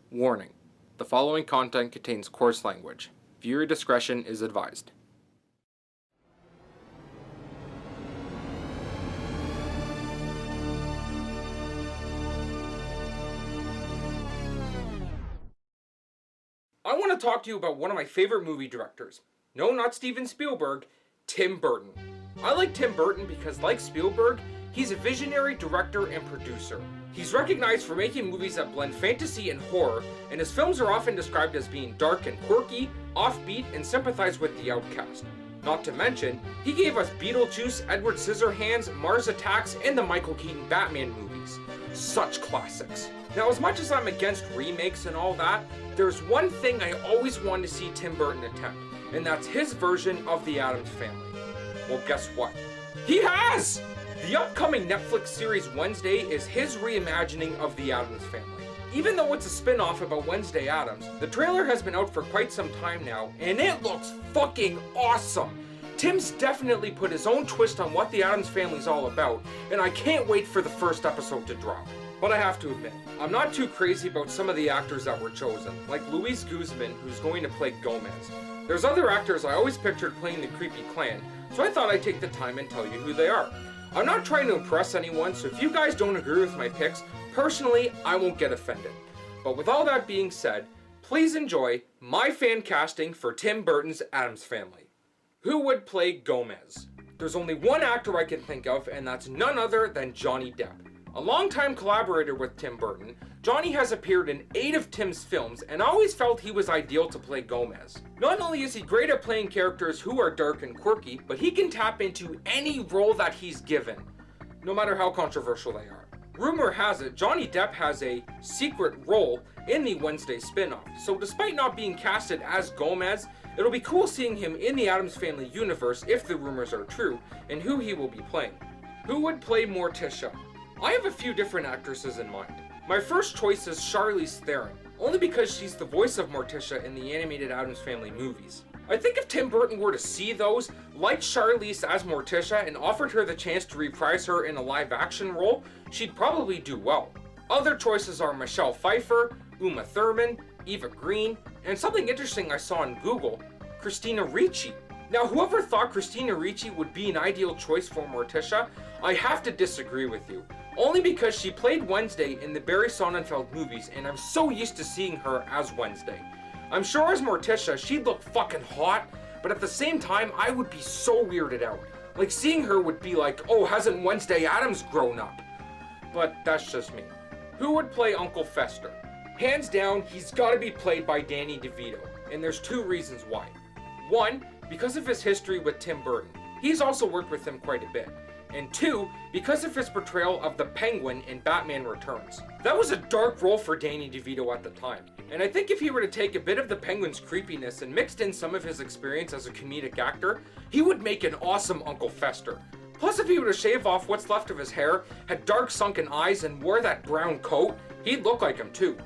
Warning: the following content contains coarse language. Viewer discretion is advised. I want to talk to you about one of my favorite movie directors. No, not Steven Spielberg, Tim Burton. I like Tim Burton because, like Spielberg, he's a visionary director and producer. He's recognized for making movies that blend fantasy and horror, and his films are often described as being dark and quirky, offbeat, and sympathize with the outcast. Not to mention, he gave us Beetlejuice, Edward Scissorhands, Mars Attacks, and the Michael Keaton Batman movies. Such classics. Now, as much as I'm against remakes and all that, there's one thing I always wanted to see Tim Burton attempt, and that's his version of the Addams Family. Well, guess what? He has! The upcoming Netflix series Wednesday is his reimagining of the Addams Family. Even though it's a spin-off about Wednesday Addams, the trailer has been out for quite some time now, and it looks fucking awesome! Tim's definitely put his own twist on what the Addams Family is all about, and I can't wait for the first episode to drop. But I have to admit, I'm not too crazy about some of the actors that were chosen, like Luis Guzman, who's going to play Gomez. There's other actors I always pictured playing the creepy clan, so I thought I'd take the time and tell you who they are. I'm not trying to impress anyone, so if you guys don't agree with my picks, personally, I won't get offended. But with all that being said, please enjoy my fan casting for Tim Burton's Addams Family. Who would play Gomez? There's only one actor I can think of, and that's none other than Johnny Depp. A longtime collaborator with Tim Burton, Johnny has appeared in 8 of Tim's films and always felt he was ideal to play Gomez. Not only is he great at playing characters who are dark and quirky, but he can tap into any role that he's given, no matter how controversial they are. Rumor has it, Johnny Depp has a secret role in the Wednesday spin-off, so despite not being casted as Gomez, it'll be cool seeing him in the Addams Family universe if the rumors are true, and who he will be playing. Who would play Morticia? I have a few different actresses in mind. My first choice is Charlize Theron, only because she's the voice of Morticia in the animated Addams Family movies. I think if Tim Burton were to see those, liked Charlize as Morticia, and offered her the chance to reprise her in a live-action role, she'd probably do well. Other choices are Michelle Pfeiffer, Uma Thurman, Eva Green, and something interesting I saw on Google, Christina Ricci. Now, whoever thought Christina Ricci would be an ideal choice for Morticia, I have to disagree with you. Only because she played Wednesday in the Barry Sonnenfeld movies, and I'm so used to seeing her as Wednesday. I'm sure as Morticia, she'd look fucking hot, but at the same time, I would be so weirded out. Like, seeing her would be like, oh, hasn't Wednesday Addams grown up? But that's just me. Who would play Uncle Fester? Hands down, he's gotta be played by Danny DeVito, and there's 2 reasons why. 1, because of his history with Tim Burton. He's also worked with him quite a bit. And 2, because of his portrayal of the Penguin in Batman Returns. That was a dark role for Danny DeVito at the time, and I think if he were to take a bit of the Penguin's creepiness and mixed in some of his experience as a comedic actor, he would make an awesome Uncle Fester. Plus, if he were to shave off what's left of his hair, had dark sunken eyes, and wore that brown coat, he'd look like him too.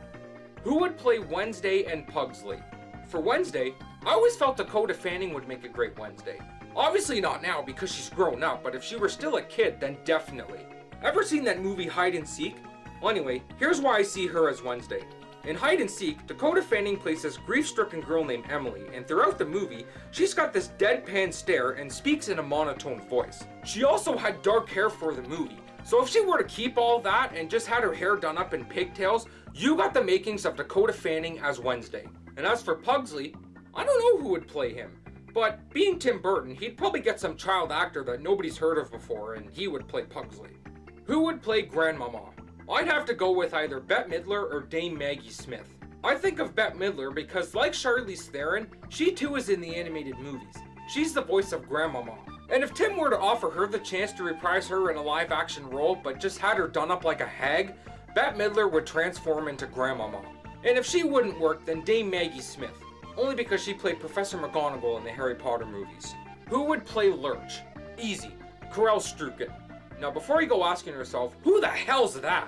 Who would play Wednesday and Pugsley? For Wednesday, I always felt Dakota Fanning would make a great Wednesday. Obviously not now because she's grown up, but if she were still a kid, then definitely. Ever seen that movie Hide and Seek? Well, anyway, here's why I see her as Wednesday. In Hide and Seek, Dakota Fanning plays this grief-stricken girl named Emily, and throughout the movie, she's got this deadpan stare and speaks in a monotone voice. She also had dark hair for the movie, so if she were to keep all that and just had her hair done up in pigtails, you got the makings of Dakota Fanning as Wednesday. And as for Pugsley, I don't know who would play him. But being Tim Burton, he'd probably get some child actor that nobody's heard of before, and he would play Pugsley. Who would play Grandmama? I'd have to go with either Bette Midler or Dame Maggie Smith. I think of Bette Midler because, like Charlize Theron, she too is in the animated movies. She's the voice of Grandmama. And if Tim were to offer her the chance to reprise her in a live-action role, but just had her done up like a hag, Bette Midler would transform into Grandmama. And if she wouldn't work, then Dame Maggie Smith. Only because she played Professor McGonagall in the Harry Potter movies. Who would play Lurch? Easy. Karel Strucken. Now before you go asking yourself, who the hell's that?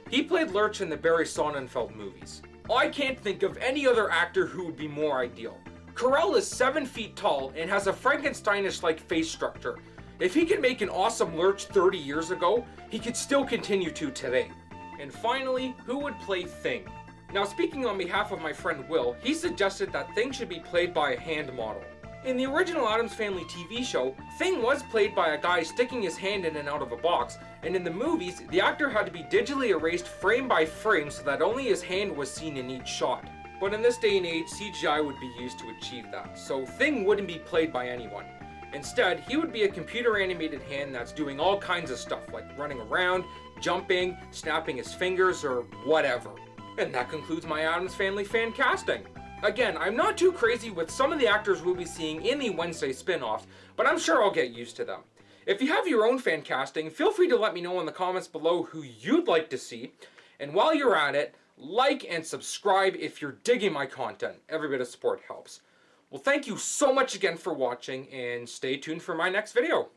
He played Lurch in the Barry Sonnenfeld movies. I can't think of any other actor who would be more ideal. Karel is 7 feet tall and has a Frankensteinish-like face structure. If he could make an awesome Lurch 30 years ago, he could still continue to today. And finally, who would play Thing? Now, speaking on behalf of my friend Will, he suggested that Thing should be played by a hand model. In the original Addams Family TV show, Thing was played by a guy sticking his hand in and out of a box, and in the movies, the actor had to be digitally erased frame by frame so that only his hand was seen in each shot. But in this day and age, CGI would be used to achieve that, so Thing wouldn't be played by anyone. Instead, he would be a computer animated hand that's doing all kinds of stuff, like running around, jumping, snapping his fingers, or whatever. And that concludes my Addams Family fan casting. Again, I'm not too crazy with some of the actors we'll be seeing in the Wednesday spin-offs, but I'm sure I'll get used to them. If you have your own fan casting, feel free to let me know in the comments below who you'd like to see. And while you're at it, like and subscribe if you're digging my content. Every bit of support helps. Well, thank you so much again for watching, and stay tuned for my next video.